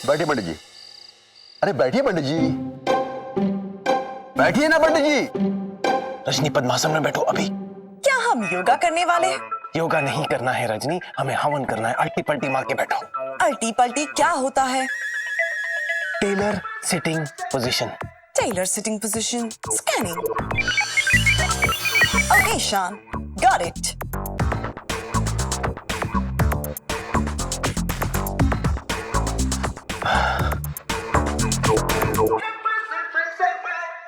बैठिए पंडित जी। अरे बैठिए पंडित जी, बैठिए ना पंडित जी। रजनी पद्मासन में बैठो अभी। क्या हम योगा करने वाले हैं? योगा नहीं करना है रजनी, हमें हवन करना है। अल्टी पल्टी मार के बैठो। अल्टी पल्टी क्या होता है? Tailor sitting position. Tailor sitting position scanning. Okay Shan, got it.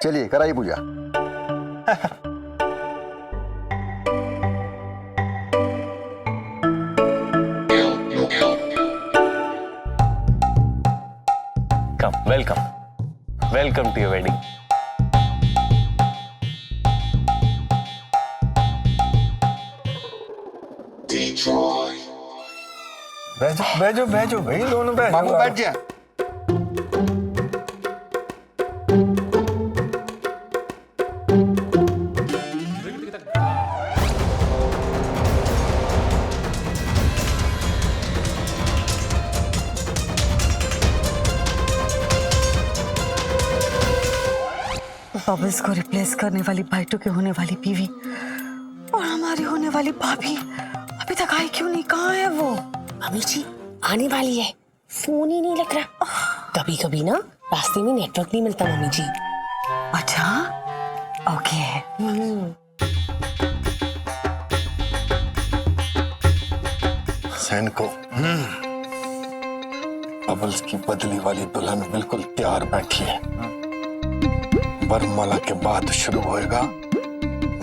चलिए कराइए पूजा। Come, welcome, welcome to your wedding. बैठो बैठो भाई, दोनों बैठो। बाबू बैठ जा। बबल्स को रिप्लेस करने वाली बाइटो के होने वाली बीवी और हमारी होने वाली भाभी अभी तक आई क्यों नहीं? कहाँ है वो? मम्मी जी आने वाली है, फोन ही नहीं लग रहा। कभी कभी ना रास्ते में नेटवर्क नहीं मिलता मम्मी जी। अच्छा, ओके। सैन को बबल्स की बदली वाली दुल्हन बिल्कुल तैयार बैठी है। वरमाला के बाद शुरू होएगा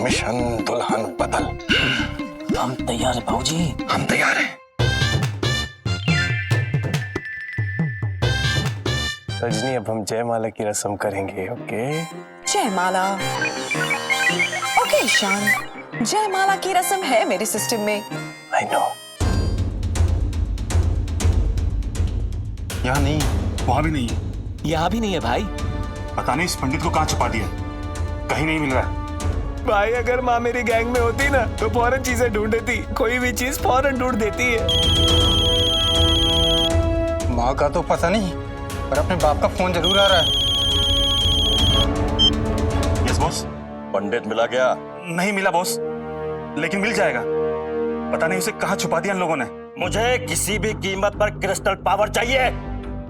मिशन दुल्हन बदल। हम तैयार हैं भाऊजी। हम तैयार हैं। रजनी अब हम जयमाला की रस्म करेंगे। ओके जयमाला। ओके शान, जयमाला की रस्म है मेरे सिस्टम में। I know. यहाँ नहीं, वहाँ भी नहीं है। यहाँ भी नहीं है भाई। पता नहीं इस पंडित को कहाँ छुपा दिया, कहीं नहीं मिल रहा है। भाई अगर माँ मेरी गैंग में होती ना तो फौरन चीजें ढूंढ देती। कोई भी चीज फौरन ढूंढ देती है। माँ का तो पता नहीं, पर अपने बाप का फोन जरूर आ रहा है। Yes boss. पंडित मिला क्या? नहीं मिला बॉस, लेकिन मिल जाएगा। पता नहीं उसे कहाँ छुपा दिया इन लोगों ने। मुझे किसी भी कीमत पर क्रिस्टल पावर चाहिए,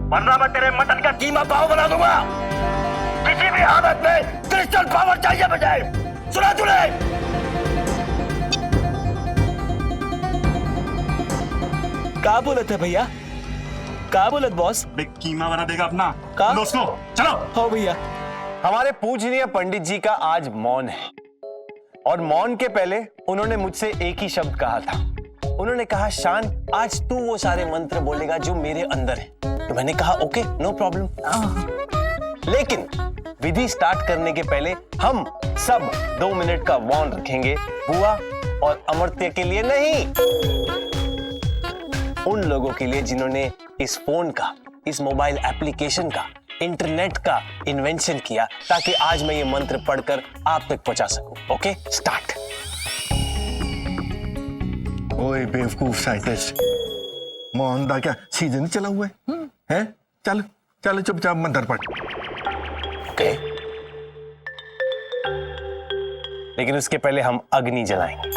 वरना मैं तेरे मटन का कीमा पाव बना दूंगा। किसी भी हालत में क्रिस्टल पावर चाहिए मुझे। सुना तूने? क्या बोलत है भैया? क्या बोलत बॉस? कीमा बना देगा अपना। का? दोस्तों चलो। हाँ भैया। हमारे पूजनीय पंडित जी का आज मौन है, और मौन के पहले उन्होंने मुझसे एक ही शब्द कहा था। उन्होंने कहा शान आज तू वो सारे मंत्र बोलेगा जो मेरे अंदर है। तो मैंने कहा ओके नो प्रॉब्लम। लेकिन विधि स्टार्ट करने के पहले हम सब 2 मिनट का मौन रखेंगे। बुआ और अमर्त्य के लिए नहीं, उन लोगों के लिए जिन्होंने इस फोन का, इस मोबाइल एप्लीकेशन का, इंटरनेट का इन्वेंशन किया, ताकि आज मैं ये मंत्र पढ़कर आप तक पहुंचा सकूं। Okay start. ओए बेवकूफ साइंटिस्ट, मोहन दा क्या सीजन नहीं चला हुआ है? चल चल चुपचाप मंत्र पढ़। ओके, लेकिन उसके पहले हम अग्नि जलाएंगे।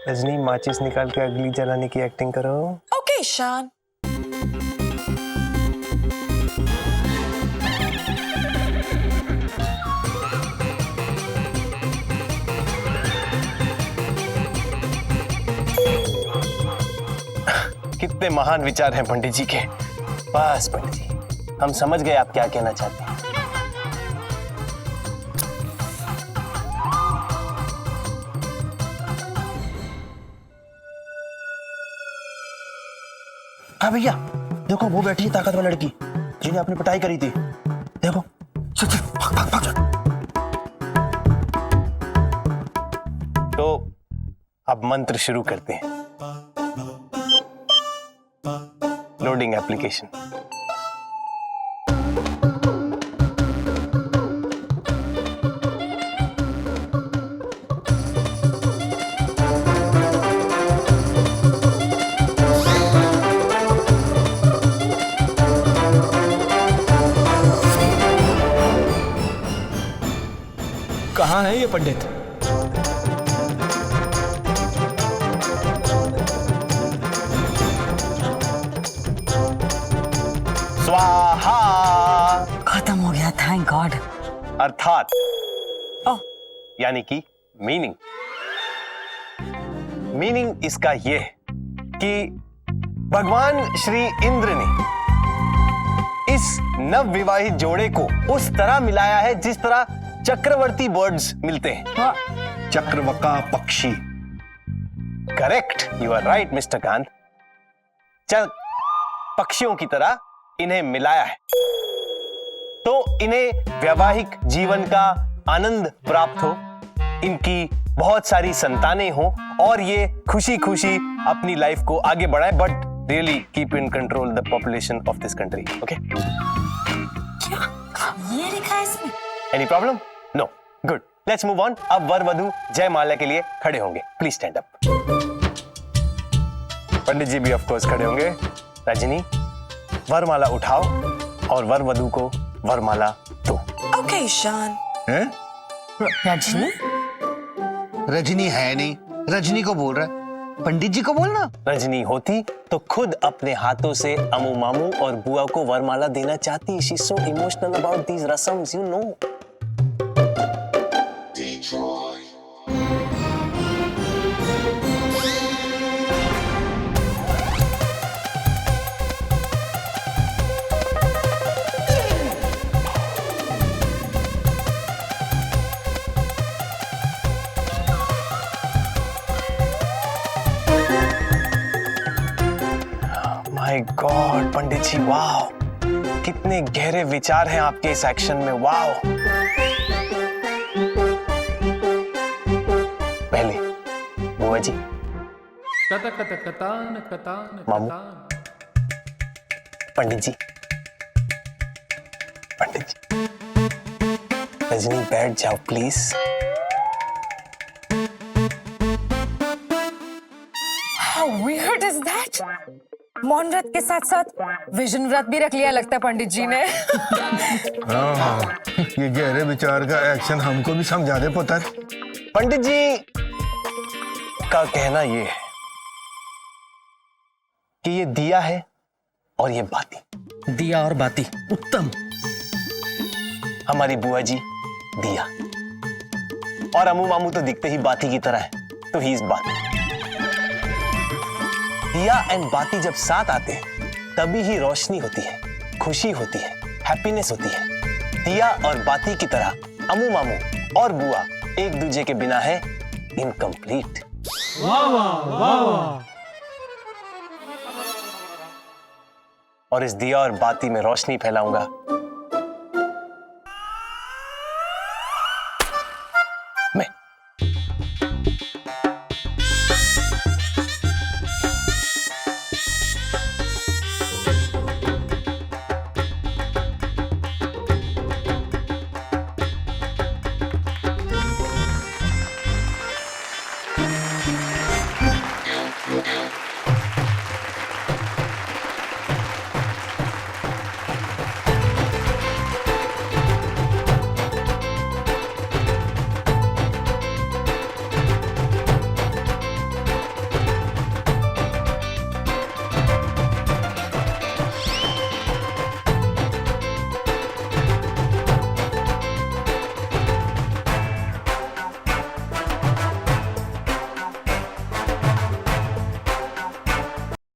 रजनी माचिस निकाल के अग्नि जलाने की एक्टिंग करो। ओके शान। कितने महान विचार हैं पंडित जी के। बस पंडित जी, हम समझ गए आप क्या कहना चाहते हैं। हाँ भैया देखो, वो बैठी है ताकतवर लड़की जिन्हें आपने पिटाई करी थी। देखो चल चल भाग भाग भाग। तो अब मंत्र शुरू करते हैं। Loading application. कहाँ है ये पंडित? स्वाहा। खत्म हो गया, थैंक गॉड। अर्थात ओह, यानी कि मीनिंग इसका यह है कि भगवान श्री इंद्र ने इस नवविवाहित जोड़े को उस तरह मिलाया है जिस तरह चक्रवर्ती बर्ड्स मिलते हैं। चक्रवका पक्षी। Correct, you are right mister Kant. पक्षियों की तरह इन्हें मिलाया है तो इन्हें वैवाहिक जीवन का आनंद प्राप्त हो, इनकी बहुत सारी संतानें हो और ये खुशी खुशी अपनी लाइफ को आगे बढ़ाए, but really keep in control the population of this country. Okay, ये लिखा है इसमें? Any problem? No, good, let's move on. अब वर वधु जयमाला के लिए खड़े होंगे। Please stand up. Pandit ji भी ऑफ कोर्स खड़े होंगे। रजनी, वरमाला उठाओ और वर वधु को वरमाला दो। ओके ईशान। हैं? रजनी? रजनी है नहीं, रजनी को बोल रहा है। पंडित जी को बोलना। रजनी होती तो खुद अपने हाथों से अमू मामू और बुआ को वरमाला देना चाहती। She is so emotional about these रस्म्स, you know. My god Pandit ji, वाह, कितने गहरे विचार हैं आपके इस एक्शन में। वाह। पहले बुआ जी, मामू, पंडित जी, रजनी बैठ जाओ please. How weird is that? मौन व्रत के साथ साथ विजन व्रत भी रख लिया लगता है पंडित जी ने। हाँ, ये गहरे विचार का एक्शन हमको भी समझा दे पुत्र। पंडित जी का कहना ये है कि ये दिया है और ये बाती। दिया और बाती, उत्तम। हमारी बुआ जी दिया और अमू मामू तो दिखते ही बाती की तरह है, तो ही इज बाती। दिया एंड बाती जब साथ आते हैं तभी ही रोशनी होती है, खुशी होती है, हैप्पीनेस होती है। दिया और बाती की तरह अमू मामू और बुआ एक दूसरे के बिना है इनकम्प्लीट। और इस दिया और बाती में रोशनी फैलाऊंगा। मैं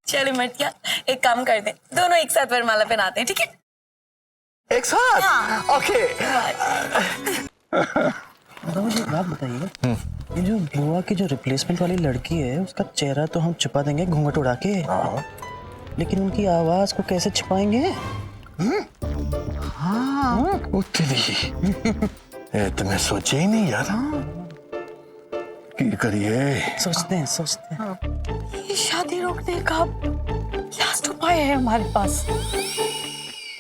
चलो मटिया, एक काम कर दे, दोनों एक साथ वरमाला पहनाते हैं, ठीक है? एक साथ? ओके। मुझे एक बात बताइए, ये जो बुआ की जो रिप्लेसमेंट वाली लड़की है उसका चेहरा तो हम छुपा देंगे घूंघट उड़ा के, लेकिन उनकी आवाज को कैसे छुपाएंगे? हाँ, ये तो मैं सोचे ही नहीं यार। की करिए? सोचते हैं। ये शादी रोकने का लास्ट उपाय है हमारे पास।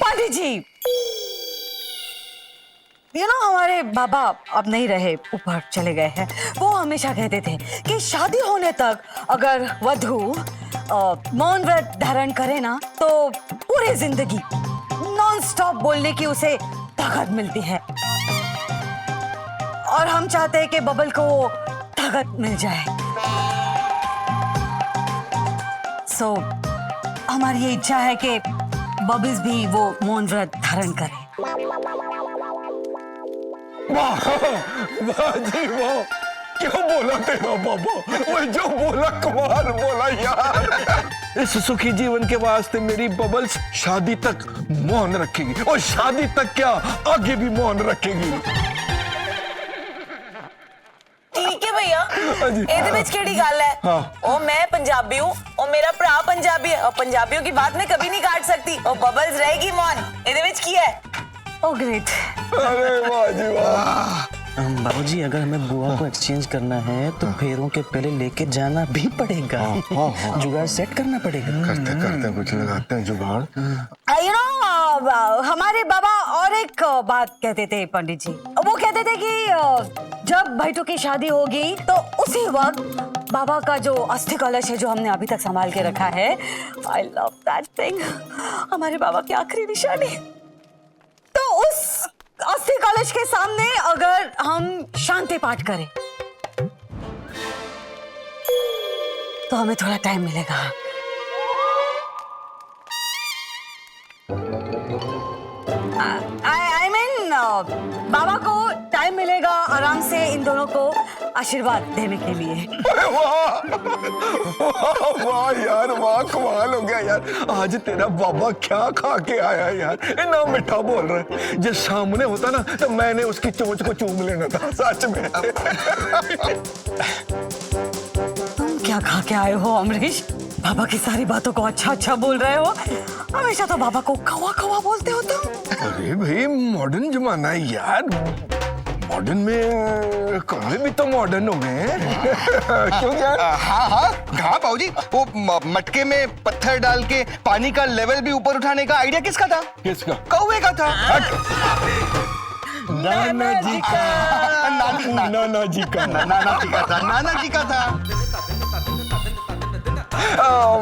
पंडित जी, हमारे बाबा अब नहीं रहे, ऊपर चले गए हैं। वो हमेशा कहते थे कि शादी होने तक अगर वधू मौन व्रत धारण करे ना तो पूरी जिंदगी नॉन स्टॉप बोलने की उसे ताकत मिलती है। और हम चाहते हैं कि बबल को ताकत मिल जाए। सो हमारी ये इच्छा है कि बबल्स भी वो मौन व्रत धारण करे। वाह वाह जी वाह, क्या बोला तेरा बाबा, वो जो बोला कमाल बोला यार। इस सुखी जीवन के वास्ते मेरी बबल्स शादी तक मौन रखेगी, और शादी तक क्या आगे भी मौन रखेगी। ठीक है भैया, ਇਹਦੇ ਵਿੱਚ ਕਿਹੜੀ ਗੱਲ ਹੈ? हाँ। ओ मैं पंजाबी हूँ और मेरा भरा पंजाबी है और पंजाबियों की बात मैं कभी नहीं काट सकती और बबल्स रहेगी मौन। ਇਹਦੇ ਵਿੱਚ ਕੀ है? ओ ग्रेट। अरे वाह जी वाह। बाबूजी, अगर हमें बुआ को एक्सचेंज करना है तो फेरों के पहले लेके जाना भी पड़ेगा। जुगाड़ सेट करना पड़ेगा। करते करते कुछ लगाते हैं जुगाड़। यू नो हमारे बाबा और एक बात कहते थे पंडित जी। वो कहते थे कि जब भाईटू की शादी होगी तो उसी वक्त बाबा का जो अस्थि कलश है जो हमने अभी तक संभाल के रखा है, आई लव दैट थिंग, हमारे बाबा की आखिरी निशानी, तो उस अस्थि कलश के सामने अगर हम शांति पाठ करें तो हमें थोड़ा टाइम मिलेगा। I mean, बाबा को टाइम मिलेगा आराम से इन दोनों को आशीर्वाद देने के लिए। अरे वाह वाह वाह यार, वाह कमाल हो गया यार। आज तेरा बाबा क्या खा के आया यार, इतना मीठा बोल रहा है। जो सामने होता ना तो मैंने उसकी चोंच को चूम लेना था सच में। तुम क्या खा के आए हो अमरीश? बाबा की सारी बातों को अच्छा अच्छा बोल रहे हो। हमेशा तो बाबा को कौवा कौवा बोलते हो तुम। अरे भाई मॉडर्न जमाना है यार, मॉडर्न में कौवे भी तो मॉडर्न हो गए हैं। क्यों यार? हाँ हाँ हाँ बाबूजी, वो मटके में पत्थर डाल के पानी का लेवल भी ऊपर उठाने का आइडिया किसका था? किसका? कौवे का था। नाना जी का। नाना जी का। नाना जी का था, नाना जी का था।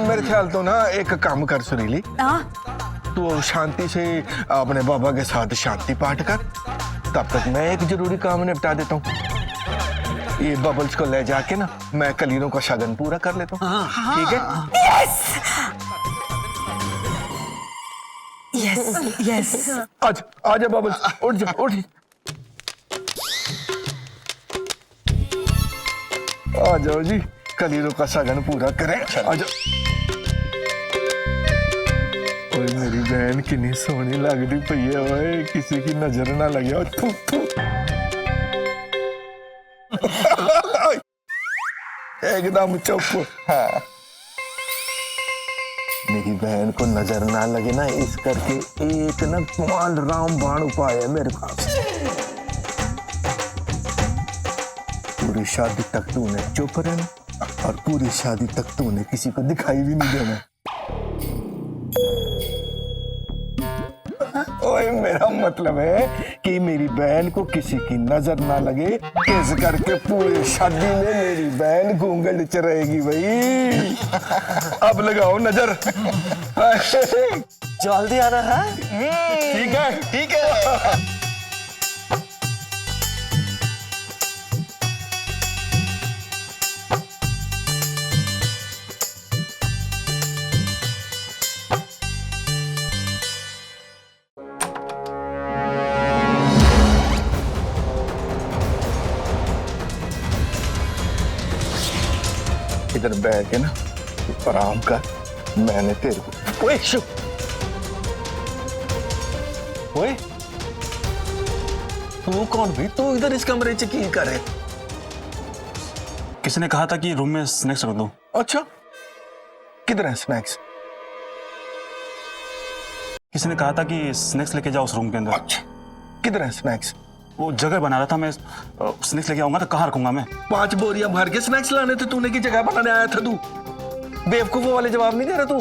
मेरे ख्याल तो ना एक काम कर सुरीली, तो शांति से अपने बाबा के साथ शांति पाठ कर, तब तक मैं एक जरूरी काम निपटा देता हूँ। ये बबल्स को ले जाके ना मैं कलीरों का शगन पूरा कर लेता हूँ। ठीक है? Yes yes. आज आजा बबल्स, उठ जा उठ। आ जाओ जी, कलीरों का शगन पूरा करें। आ जाओ। ओए मेरी बहन कितनी सोहनी लगती पई है, ओए किसी की नजर ना लगे। थू थू। एकदम चुप। हाँ। मेरी बहन को नजर ना लगे ना, इस करके एक ना कमाल रामबाण उपाय है मेरे पास। पूरी शादी तक तूने चुप रहना और पूरी शादी तक तूने किसी को दिखाई भी नहीं देना। ओए मेरा मतलब है कि मेरी बहन को किसी की नजर ना लगे, इस करके पूरी शादी में मेरी बहन घूंघट च रहेगी भाई। अब लगाओ नजर। जल्दी आना है। ठीक है ठीक है। इधर बैठ के ना आराम कर, मैंने तेरे को। ओए शुभ, ओए तू कौन भी? तू इधर इस कमरे च की करे? किसी ने कहा था कि रूम में स्नैक्स रख दो। अच्छा, किधर है स्नैक्स? किसी ने कहा था कि स्नैक्स लेके जाओ उस रूम के अंदर। अच्छा, किधर है स्नैक्स? वो जगह बना रहा था, मैं स्नैक्स लेके आऊंगा तो कहाँ रखूंगा मैं? 5 बोरियां भर के स्नैक्स लाने थे, तूने की जगह बनाने आया था तू? बेवकूफों वाले जवाब नहीं दे रहा तू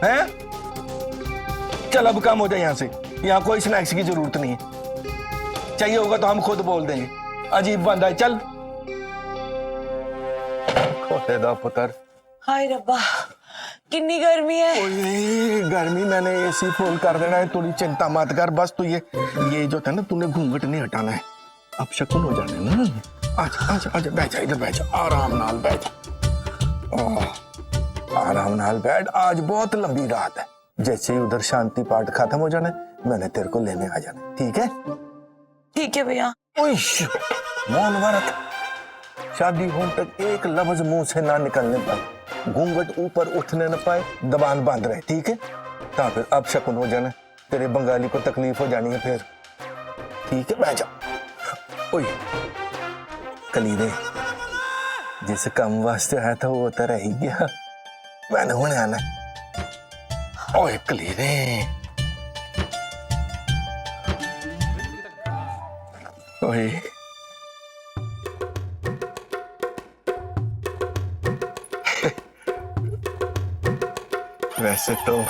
हैं? चल अब काम हो जाए यहाँ से, यहाँ कोई स्नैक्स की जरूरत नहीं है। चाहिए होगा तो हम खुद बोल देंगे। अजीब बंदा है, चल। खोटे दा पुत्र। हाय रब्बा, कितनी गर्मी है। ओए गर्मी, मैंने एसी फुल कर देना है, थोड़ी चिंता मत कर। बस तू ये जो था ना, तूने घूंघट नहीं हटाना है। अब शकुन हो जाने ना। आजा आजा आजा, बैठ जा, इधर बैठ जा, आराम नाल बैठ जा। आराम नाल बैठ, आज बहुत लंबी रात है। जैसे ही उधर शांति पाठ खत्म हो जाना मैंने तेरे को लेने आ जाना, ठीक है? ठीक है भैया। मौन व्रत, शादी होने तक एक लफ्ज मुंह से ना निकलने पाए, घूंघट ऊपर उठने न पाए, दबान बांध रहे, ठीक है? तो फिर अब शकुन हो जाना, तेरे बंगाली को तकलीफ हो जानी है फिर, ठीक है? बैठ जा। ओए कलीरे, जिस काम वास्ते आया था वो तो रह ही गया, मैंने होने आना। ओए कलीरे, ओए वैसे तो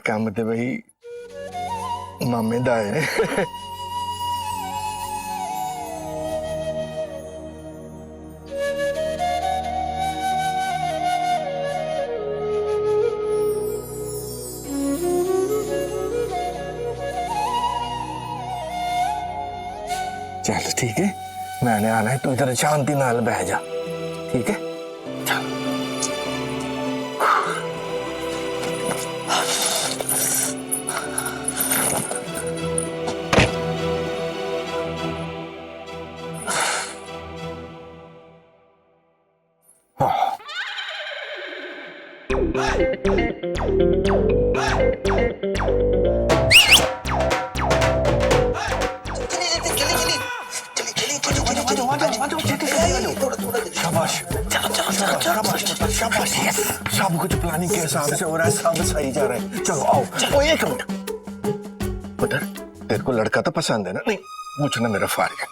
काम तो भाई मामे दा है। चल ठीक है, मैंने आना है, तू इधर शांति नाल बह जा, ठीक है? चल। सब कुछ प्लानिंग के हिसाब से हो रहा है, सब सही जा रहा है। चलो आओ। ओ एक मिनट, पुत्र तेरे को लड़का तो पसंद है ना? नहीं पूछना मेरा फर्ज है।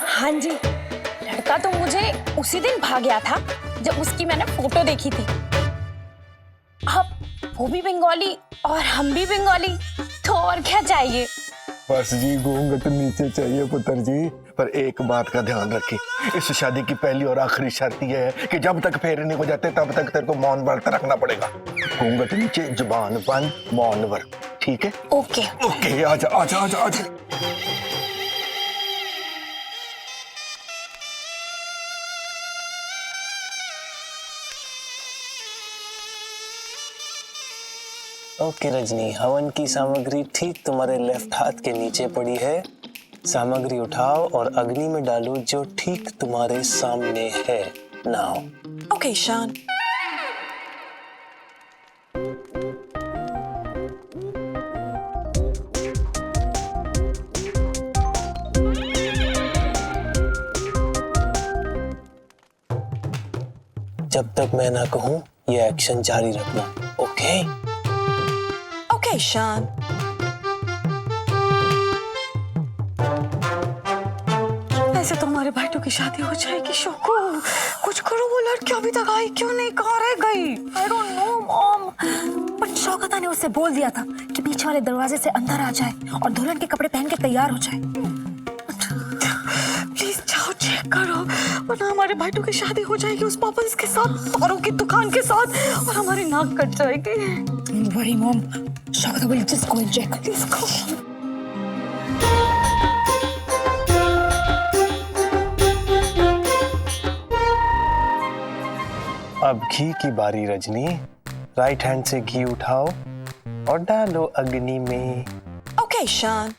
हाँ जी, लड़का तो मुझे उसी दिन भाग गया था जब उसकी मैंने फोटो देखी थी। अब वो भी बंगाली और हम भी बंगाली, तो और क्या चाहिए? बस जी घूंघट नीचे चाहिए पुत्र जी, पर एक बात का ध्यान रखी, इस शादी की पहली और आखिरी शर्त यह है कि जब तक फेरे नहीं हो जाते तब तक तेरे को मौन व्रत रखना पड़ेगा। घूंघट नीचे, जुबान बंद, मौन व्रत, ठीक है? ओके ओके, आजा आजा आजा आजा। ओके रजनी, हवन की सामग्री ठीक तुम्हारे लेफ्ट हाथ के नीचे पड़ी है। सामग्री उठाओ और अग्नि में डालो जो ठीक तुम्हारे सामने है। नाउ ओके शान। जब तक मैं ना कहूं ये एक्शन जारी रखना, ओके? ओके शान। ऐसे तो हमारे भाइयों की शादी हो जाएगी। शोको कुछ करो, वो लड़की अभी तक आई क्यों नहीं, कहाँ रह गई? I don't know mom. But Shaukata ने उससे बोल दिया था कि पीछे वाले दरवाजे से अंदर आ जाए और दुल्हन के कपड़े पहन के तैयार हो जाए। प्लीज जाओ चेक करो, वरना हमारे भाइयों की शादी हो जाएगी उस पापस के साथ, पारों की दुकान के साथ, और हमारी नाक कट जाएगी। Don't worry mom, Shaukata will just go and check. Please go. अब घी की बारी रजनी, राइट हैंड से घी उठाओ और डालो अग्नि में। ओके शान।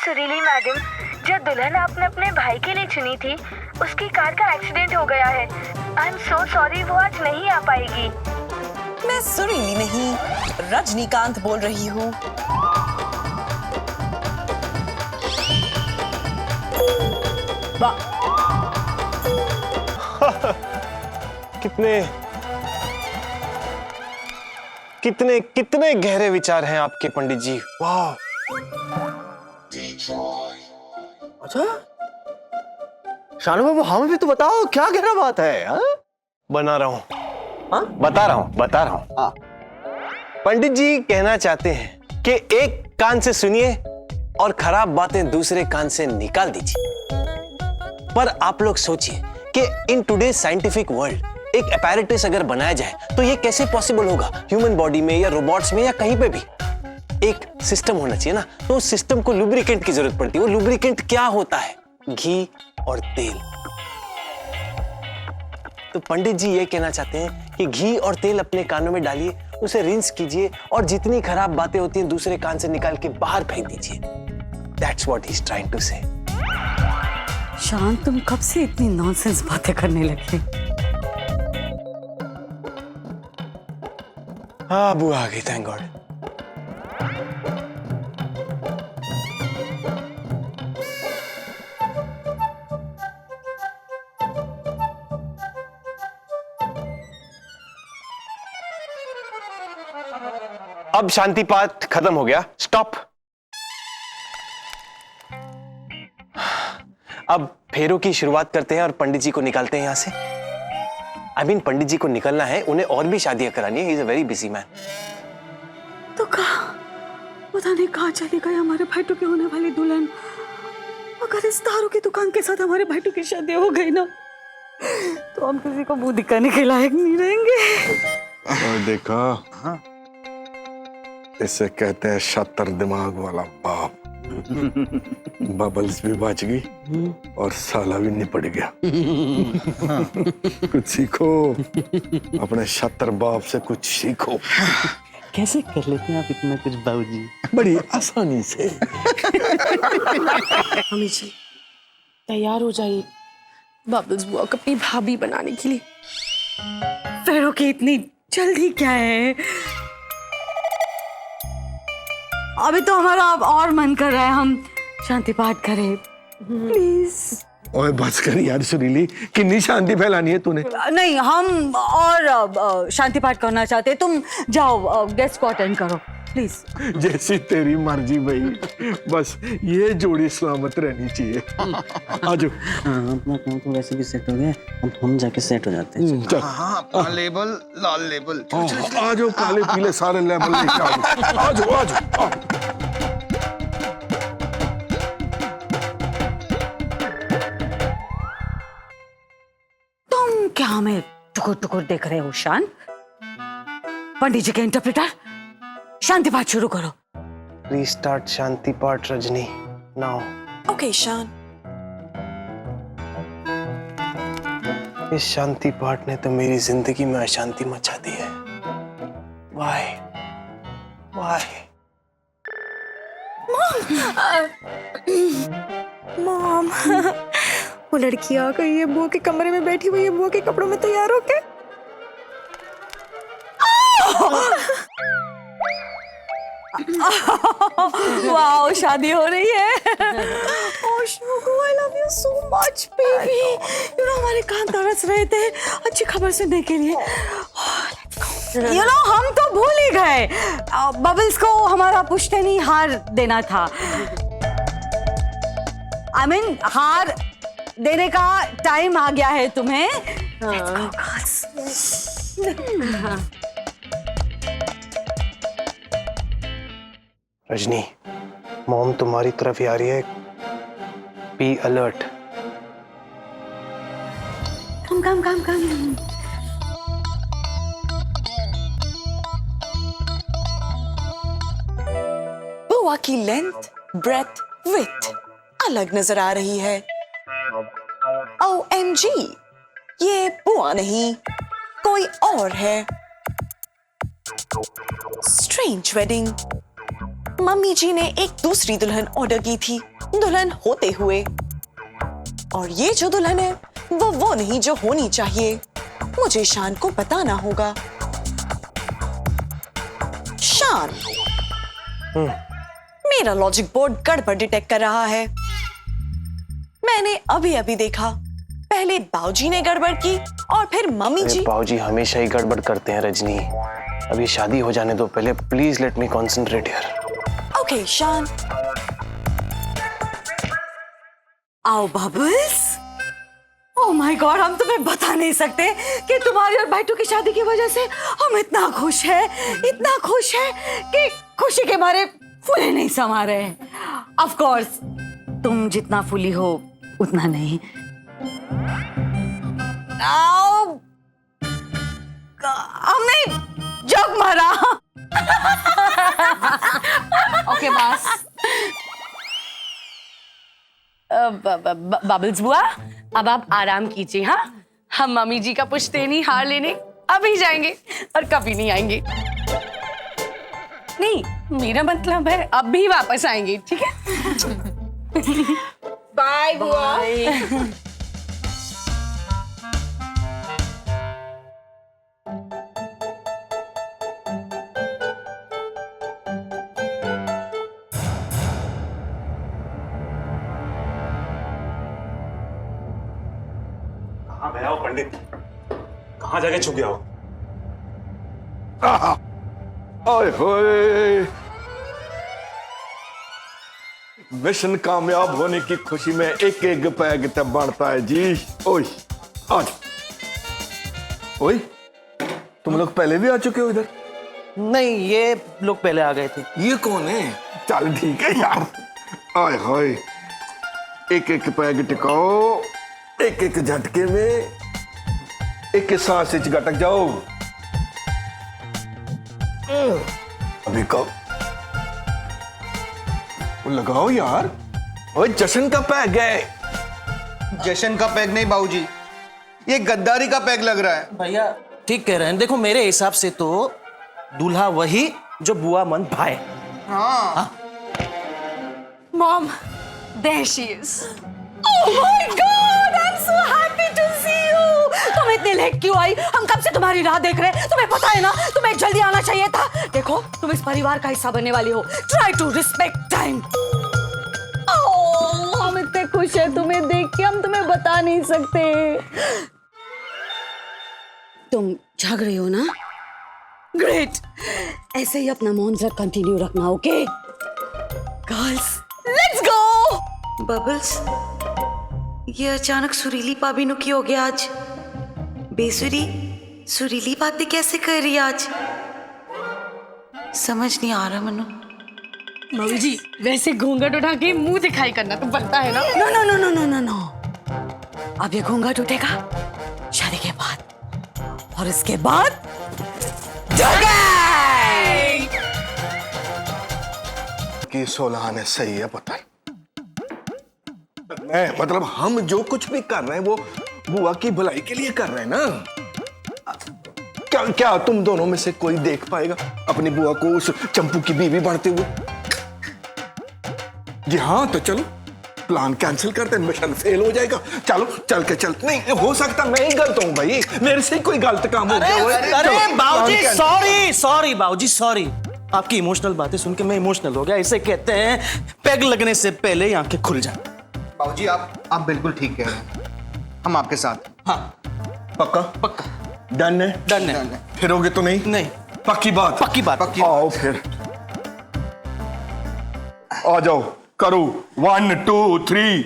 सुरीली मैडम, जो दुल्हन आपने अपने भाई के लिए चुनी थी उसकी कार का एक्सीडेंट हो गया है। आई एम सो सॉरी, वो आज नहीं आ पाएगी। मैं सुरीली नहीं, रजनीकांत बोल रही हूँ। कितने कितने कितने गहरे विचार हैं आपके पंडित जी। वाह। अच्छा शानू बाबू, हमें भी तो बताओ क्या गहरा बात है? हा? बना रहा हूं, बता रहा हूं। पंडित जी कहना चाहते हैं कि एक कान से सुनिए और खराब बातें दूसरे कान से निकाल दीजिए। पर आप लोग सोचिए कि इन टुडेज साइंटिफिक वर्ल्ड एक अपैरेटस अगर बनाया जाए तो ये कैसे पॉसिबल होगा, ह्यूमन बॉडी में या रोबोट्स में या कहीं पे भी। एक सिस्टम होना चाहिए ना, तो उस सिस्टम को लुब्रिकेंट की जरूरत पड़ती है। वो लुब्रिकेंट क्या होता है? घी और तेल। तो पंडित जी ये कहना चाहते हैं कि घी और तेल अपने कानों में डालिए, उसे रिंस कीजिए और जितनी खराब बातें होती हैं दूसरे कान से निकाल के बाहर फेंक दीजिए। That's what he's trying to say. शान, तुम कब से इतनी नॉनसेंस बातें करने लगे? हाँ, बुआ आ गई, थैंक गॉड। अब शांति पाठ खत्म हो गया, स्टॉप। अब फेरों की शुरुआत करते हैं और पंडित जी को निकालते हैं यहां से। पंडित जी को निकलना है, उन्हें और भी शादियां करानी है। He is a very busy man. तो कहा, पता नहीं कहाँ चली गई हमारे भाईटू की होने वाली दुल्हन। अगर इस दारू की दुकान के साथ हमारे भाईटू की शादी हो गई ना, तो हम किसी को मुंह दिखाने के लायक नहीं रहेंगे। और देखा, इसे कहते हैं शातिर दिमाग वाला बाप। बबल्स भी बच गई और साला भी निपट गया। कुछ सीखो, अपने शातिर बाप से कुछ सीखो। कैसे कर लेते हैं आप इतना कुछ बाबूजी? बड़ी आसानी से। मम्मी जी तैयार हो जाइए बबल्स बुआ को अपनी भाभी बनाने के लिए। फेरों की इतनी जल्दी क्या है? अभी तो हमारा अब और मन कर रहा है हम शांति पाठ करें, प्लीज। ओए बस कर यार सुरीली, कितनी शांति फैलानी है तूने? नहीं, हम और शांति पाठ करना चाहते हैं। तुम जाओ, गेस्ट को अटेंड करो प्लीज। जैसी तेरी मर्जी भाई, बस ये जोड़ी सलामत रहनी चाहिए। आजो। हाँ, अपना काम तो वैसे भी सेट हो गया, अब हम जाके सेट हो जाते हैं। हाँ, अपना लेबल लाल लेबल। आजो, काले पीले सारे लेबल लेके आओ। आजो आजो। तुम क्या हमें टुकुर टुकुर देख रहे हो शान? पंडित जी के इंटरप्रेटर, शांति पाठ शुरू करो। रीस्टार्ट शांति पाठ रजनी नाउ। ओके शान। इस शांति पाठ ने तो मेरी जिंदगी में अशांति मचा दी है। Why? Why? मॉम, वो लड़की आ गई है, बुआ के कमरे में बैठी हुई है, बुआ के कपड़ों में तैयार होके। वाओ, शादी हो रही है। ओह शुगु, I love you so much baby। You know, हमारे कान तरस रहे थे अच्छी खबर सुनने के लिए। हम तो भूल ही गए, बबल्स को हमारा पुश्तैनी हार देना था। हार देने का टाइम आ गया है तुम्हें। Let's go, girls। Rajni, mom तुम्हारी तरफ ही आ रही है। Be alert. कम। बुआ की लेंथ, ब्रेथ, विड्थ अलग नजर आ रही है। OMG, ये बुआ नहीं, कोई और है। Strange wedding. मम्मी जी ने एक दूसरी दुल्हन ऑर्डर की थी दुल्हन होते हुए, और ये जो दुल्हन है वो नहीं जो होनी चाहिए। मुझे शान को बताना होगा। शान, मेरा लॉजिक बोर्ड गड़बड़ डिटेक्ट कर रहा है। मैंने अभी देखा, पहले बाऊजी ने गड़बड़ की और फिर मम्मी जी। बाऊजी हमेशा ही गड़बड़ करते हैं रजनी। अभी शादी हो जाने दो पहले, please let me concentrate here. Okay शान। आओ बबल्स। ओह माय गॉड, हम तुम्हें बता नहीं सकते कि तुम्हारी और भाईटू की शादी की वजह से हम इतना खुश हैं कि खुशी के मारे फूले नहीं समा रहे हैं। ऑफ कोर्स तुम जितना फूली हो उतना नहीं, हमने जोक मारा। ओके बस। बबल्स बुआ, अब आप आराम कीजिए। हाँ, हम मम्मी जी का पुश्तैनी हार लेने अभी जाएंगे और कभी नहीं आएंगे। नहीं, मेरा मतलब है अब भी वापस आएंगे, ठीक है? बाय बुआ। कहाँ गया हो पंडित? कहाँ जाके छुप गया हो? ओए होए, मिशन कामयाब होने की खुशी में एक एक पैग तब बढ़ता है जी। ओए आज ओए, तुम लोग पहले भी आ चुके हो इधर? नहीं, ये लोग पहले आ गए थे। ये कौन है? चल ठीक है यार। आए हाय, एक एक पैग टिकाओ, एक एक झटके में एक एक सांस गटक जाओ। अभी कब लगाओ यार। ओए जश्न का पैग है। जश्न का पैग नहीं बाबूजी, ये गद्दारी का पैग लग रहा है। भैया ठीक कह रहे हैं। देखो मेरे हिसाब से तो दूल्हा वही जो बुआ मन भाई। हाँ। Mom, there she is. Oh my God, I'm so happy to see you. तुम इतने लेट क्यों आई? हम कब से तुम्हारी राह देख रहे हैं। तुम्हें पता है ना, तुम्हें जल्दी आना चाहिए था। देखो, तुम इस परिवार का हिस्सा बनने वाली हो। Try to respect time. हम इतने खुश हैं तुम्हें देख के, हम तुम्हें बता नहीं सकते। तुम जाग रही हो ना? ग्रेट। ऐसे ही अपना मौन जरा कंटिन्यू रखना, okay? Girls, let's go. Bubbles, ये अचानक सुरीली पाबिनो की हो गया आज। बेसुरी सुरीली बातें कैसे कर रही है आज? समझ नहीं आ रहा मनु। मम्मी जी, वैसे घूंघट उठा के मुंह दिखाई करना तो बनता है ना? No no no no no no no. अब ये घूंघट उठेगा शादी के बाद, और इसके बाद कि 16 ने सही है पता है। मैं मतलब हम जो कुछ भी कर रहे हैं वो बुआ की भलाई के लिए कर रहे हैं ना। क्या क्या तुम दोनों में से कोई देख पाएगा अपनी बुआ को उस चंपू की बीवी बनते हुए? जी हाँ, तो चलो प्लान कैंसिल करते हैं, मिशन फेल हो जाएगा। चलो चल के चल। नहीं हो सकता मैं ही गलत हूँ भाई, मेरे से कोई गलत काम हो गया। अरे बाबूजी सॉरी सॉरी बाबूजी सॉरी। आपकी इमोशनल बातें सुन के मैं इमोशनल हो गया। इसे कहते हैं पैग लगने से पहले ही आंखें खुल जाए। बाबूजी आप बिल्कुल ठीक कह रहे हैं, हम आपके साथ। हाँ पक्का? पक्का। डन है? डन है। फिरोगे तो नहीं? नहीं। पक्की बात? पक्की बात। आओ फिर आ जाओ, करो 1 2 3।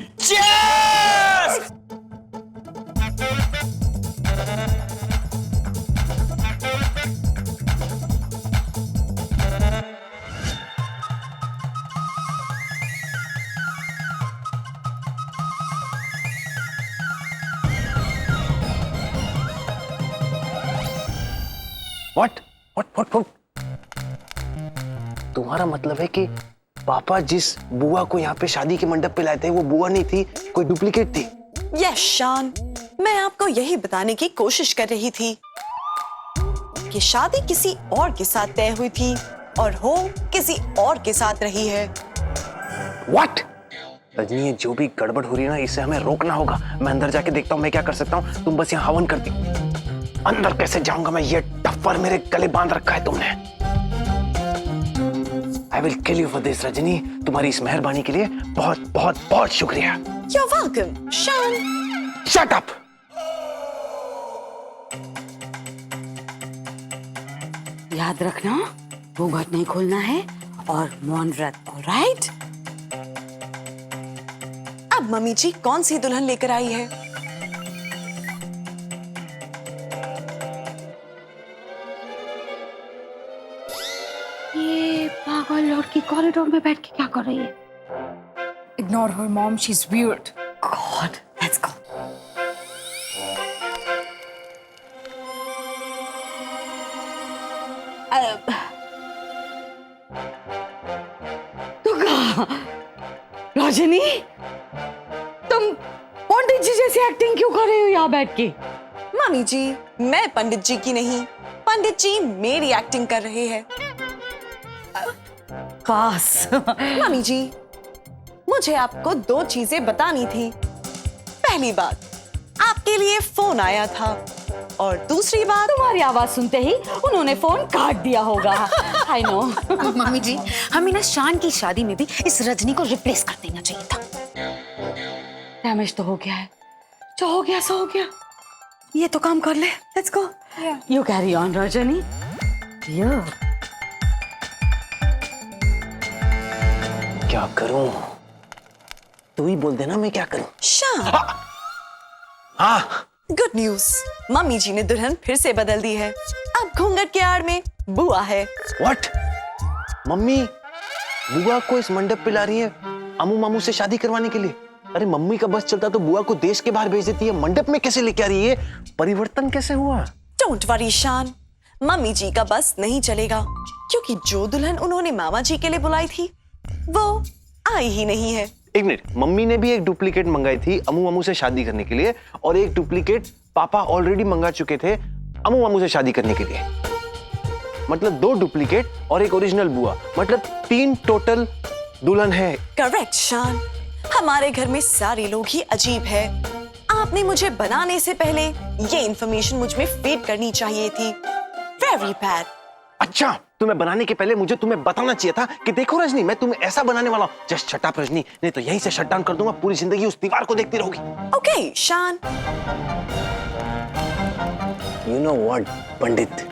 What what what? तुम्हारा मतलब है कि पापा जिस बुआ को यहाँ पे शादी के मंडप पे लाए थे वो बुआ नहीं थी, कोई डुप्लीकेट थी? यस शान, मैं आपको यही बताने की कोशिश कर रही थी कि शादी किसी और के साथ तय हुई थी और हो किसी और के साथ रही है। व्हाट? रजनी, ये जो भी गड़बड़ हो रही है ना, इसे हमें रोकना होगा। मैं अंदर जाके देखता हूँ मैं क्या कर सकता हूँ। तुम बस यहाँ हवन करती। अंदर कैसे जाऊंगा मैं? ये टप्पर मेरे गले बांध रखा है तुमने। I will kill you for this, Rajni. तुम्हारी इस मेहरबानी के लिए बहुत बहुत बहुत शुक्रिया। You're welcome, शान। Shut up! याद रखना, घूंघट नहीं खोलना है और मौन व्रत, ऑलराइट? अब मम्मी जी कौन सी दुल्हन लेकर आई है? ये पागल लड़की कॉरिडोर में बैठ के क्या कर रही है? Ignore her, mom. She's weird. God, let's go. तो कहा रजनी, तुम पंडित जी जैसी एक्टिंग क्यों कर रही हो यहाँ बैठ के? मामी जी, मैं पंडित जी की नहीं, पंडित जी मेरी एक्टिंग कर रहे हैं। काश। मामी जी, मुझे आपको 2 चीजें बतानी थी। पहली बात, आपके लिए फोन आया था, और दूसरी बात, तुम्हारी आवाज सुनते ही उन्होंने फोन काट दिया होगा। I know. मम्मी जी, हमें ना शान की शादी में भी इस रजनी को रिप्लेस कर देना चाहिए था। डैमेज तो हो गया है, जो हो गया सो हो गया। ये तो काम कर ले। Let's go. You carry on Rajni. क्या करूं? तू ही बोल देना, मैं क्या करूं? शान। हाँ। गुड न्यूज, मम्मी जी ने दुल्हन फिर से बदल दी है। अब घूंघट के आड़ में बुआ है। व्हाट? मम्मी बुआ को इस मंडप पे ला रही है अमू मामू से शादी करवाने के लिए? अरे मम्मी का बस चलता तो बुआ को देश के बाहर भेज देती है, मंडप में कैसे लेके आ रही है? परिवर्तन कैसे हुआ? डोंट वरी शान, मम्मी जी का बस नहीं चलेगा, क्योंकि जो दुल्हन उन्होंने मामा जी के लिए बुलाई थी वो आई ही नहीं है। एक मिनट, मम्मी ने भी एक डुप्लीकेट मंगाई थी अमू मामू से शादी करने के लिए, और एक डुप्लीकेट पापा ऑलरेडी मंगा चुके थे अमू मामू से शादी करने के लिए। मतलब 2 डुप्लीकेट और एक ओरिजिनल बुआ, मतलब 3 टोटल दुल्हन है। करेक्ट शान, हमारे घर में सारे लोग ही अजीब है। आपने मुझे बनाने से पहले ये इंफॉर्मेशन मुझ में फीड करनी चाहिए थी। Very bad. अच्छा, तुम्हें बनाने के पहले मुझे तुम्हें बताना चाहिए था कि देखो रजनी, मैं तुम्हें ऐसा बनाने वाला हूं। जस्ट शट अप रजनी, नहीं तो यहीं से शट डाउन कर दूंगा, पूरी जिंदगी उस दीवार को देखती रहोगी। ओके शान। You know what Pandit,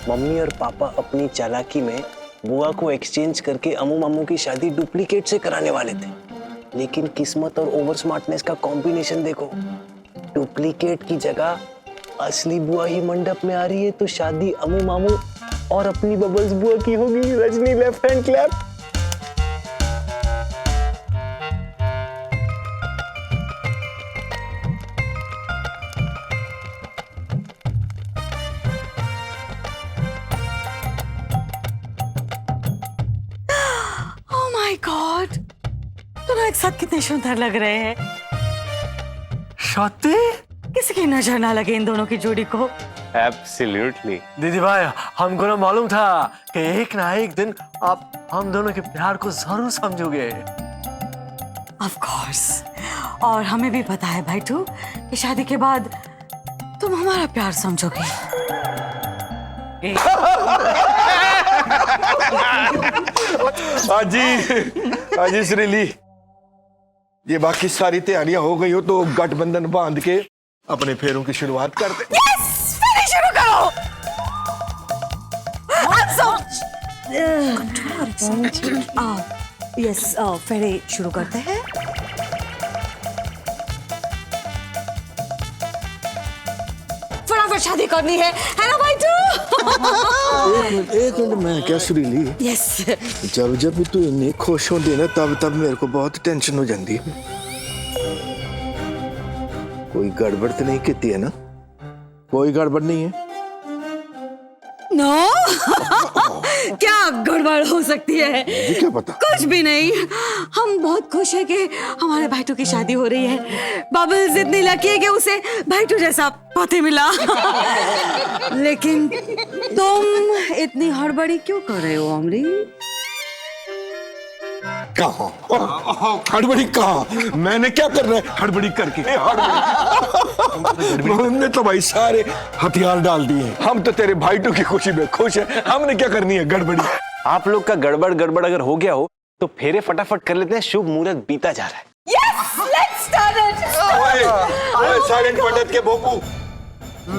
mummy और पापा अपनी चालाकी में बुआ को एक्सचेंज करके अमू मामू की शादी डुप्लीकेट से कराने वाले थे, लेकिन किस्मत और ओवर स्मार्टनेस का कॉम्बिनेशन देखो। डुप्लीकेट की जगह असली बुआ ही मंडप में आ रही है, तो शादी अमू मामू और अपनी बबल्स बुआ की होगी। Rajni left hand clap. Oh my God, दोनों एक साथ कितने सुंदर लग रहे हैं। शादी? किसी की नजर ना लगे इन दोनों की जोड़ी को। एब्सोल्युटली। दीदी भाई, हमको ना मालूम था कि एक ना एक दिन आप हम दोनों के प्यार को जरूर समझोगे। ऑफ कोर्स, और हमें भी पता है भाईटू कि शादी के बाद तुम हमारा प्यार समझोगे। हाजी श्रीली, ये बाकी सारी तैयारियां हो गई हो तो गठबंधन बांध के अपने फेरों की शुरुआत कर दे। यस, फेरे शुरू करो। यस, फेरे शुरू करते हैं। फटाफट शादी करनी है ना भाईटू? एक मिनट, मैं क्या श्रीली, यस। जब जब भी तू इतनी खुश होती है ना, तब तब मेरे को बहुत टेंशन हो जाती है। कोई गड़बड़ तो नहीं की है ना? कोई गड़बड़ नहीं है? नो। क्या गड़बड़ हो सकती है? मुझे क्या पता। कुछ भी नहीं, हम बहुत खुश हैं कि हमारे भाईटू की शादी हो रही है। बबल्स इतनी लकी है कि उसे भाईटू जैसा पति मिला। लेकिन तुम इतनी हड़बड़ी क्यों कर रहे हो अमरी? कहाँ हड़बड़ी? कहाँ? मैंने क्या करना है हड़बड़ी करके? हमने तो भाई सारे हथियार डाल दिए। हम तो तेरे भाईटू की खुशी में खुश है, हमने क्या करनी है गड़बड़ी? आप लोग का गड़बड़ गड़बड़ अगर हो गया हो तो फेरे फटाफट कर लेते हैं, शुभ मुहूर्त बीता जा रहा है। Yes, let's start it. ओए साइलेंट पंडित के बोपू,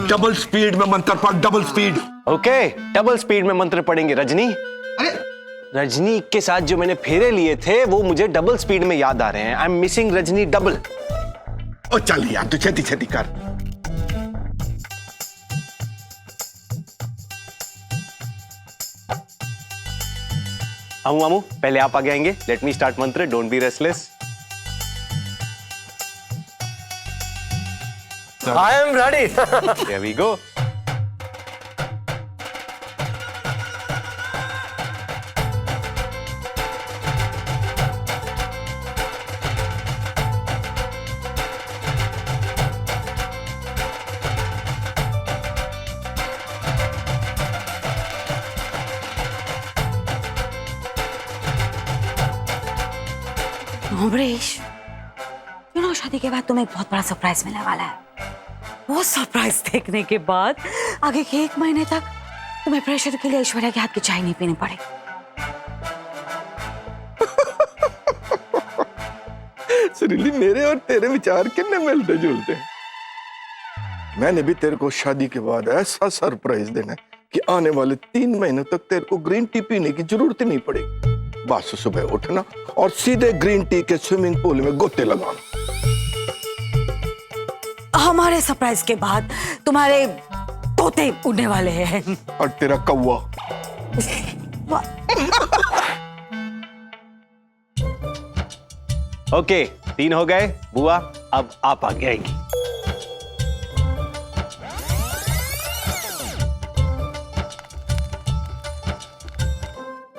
डबल स्पीड में मंत्र पढ़, double speed. Okay, double speed में मंत्र पढ़ेंगे रजनी। रजनी के साथ जो मैंने फेरे लिए थे वो मुझे डबल स्पीड में याद आ रहे हैं। I am missing Rajni double. ओ चल यार, तू छेती छेती कर। अमू मामू, पहले आप आगे आएंगे। लेट मी स्टार्ट मंत्र, don't be restless. I am ready. Here we go. Amrish, शादी के बाद तुम्हें एक बहुत बड़ा सरप्राइज मिलने वाला है। वो सरप्राइज देखने के बाद आगे के 1 महीने तक तुम्हें प्रेशर के लिए ऐश्वर्या के हाथ की चाय नहीं पीनी पड़ेगी। सुरीली, मेरे और तेरे विचार कितने मिलते जुलते हैं। मैंने भी तेरे को शादी के बाद ऐसा सरप्राइज देना है कि आने वाले 3 महीनों तक तेरे को ग्रीन टी पीने की जरूरत ही नहीं पड़ेगी। बस सुबह उठना और सीधे ग्रीन टी के स्विमिंग पूल में गोते लगाना। हमारे सरप्राइज के बाद तुम्हारे तोते उड़ने वाले हैं। और तेरा कौवा। ओके, 3 हो गए। बुआ, अब आप आगे आएंगी।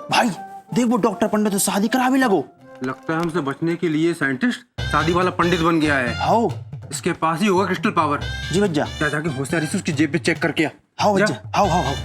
भाई देख, वो डॉक्टर पंडित तो शादी करा भी लगो। लगता है हमसे बचने के लिए साइंटिस्ट शादी वाला पंडित बन गया है। हाँ, इसके पास ही होगा क्रिस्टल पावर। जी भैया। जा जाके होशियारी से उसकी जेब पे चेक करके आ। हाँ भैया, हाँ हाँ हाँ।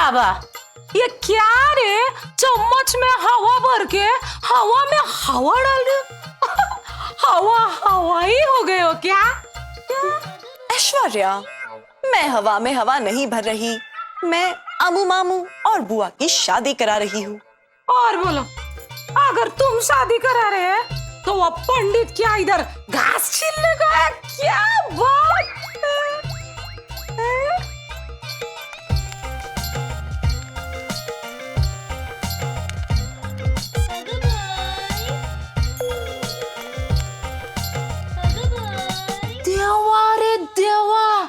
बाबा, ये क्या रे? चम्मच में हवा भर के हवा में हवा डाल रहे हवा हवा ही हो गए हो क्या? ऐश्वर्या, मैं हवा में हवा नहीं भर रही, मैं अमू मामू और बुआ की शादी करा रही हूँ। और बोलो, अगर तुम शादी करा रहे हैं तो वो पंडित क्या इधर घास छीलने का है? क्या बात है? देवा रे देवा,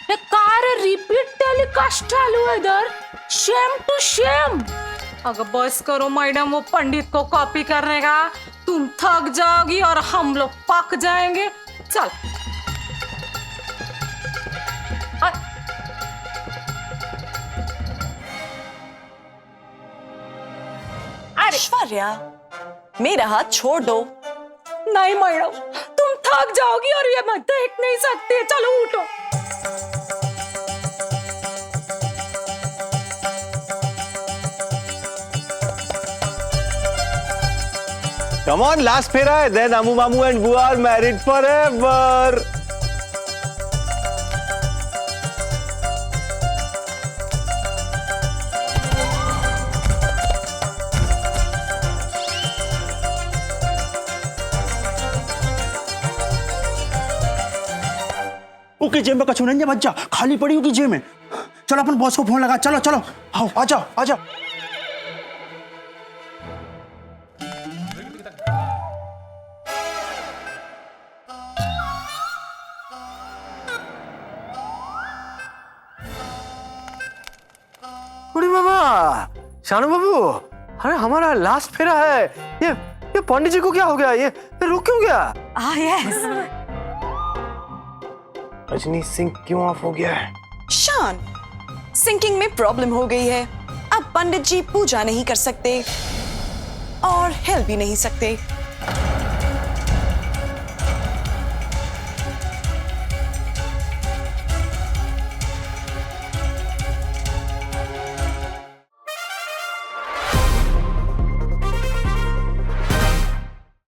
ये कार रिपीट टेलीकास्ट चालू है इधर, शेम टू शेम। अगर बस करो मैडम वो पंडित को कॉपी करने का, तुम थक जाओगी और हम लोग पक जाएंगे। चल ऐश्वर्या, मेरा हाथ छोड़ दो। नहीं मैडम, तुम थक जाओगी और ये मत देख नहीं सकते। चलो उठो। Come on, last फेरा है, then Amu Mamu and Bua are married forever. Okay, जेब में कछु नहीं है बच्चा, खाली पड़ी होगी जेब में। चलो अपन बॉस को फोन लगा। चलो चलो, आओ, आ जाओ आ जाओ। बड़ी बाबा, शानू बाबू, अरे हमारा लास्ट फेरा है। ये पंडित जी को क्या हो गया? ये रुक क्यों गया? यस। रजनी सिंह क्यों ऑफ हो गया है? शान, सिंकिंग में प्रॉब्लम हो गई है। अब पंडित जी पूजा नहीं कर सकते और हिल भी नहीं सकते।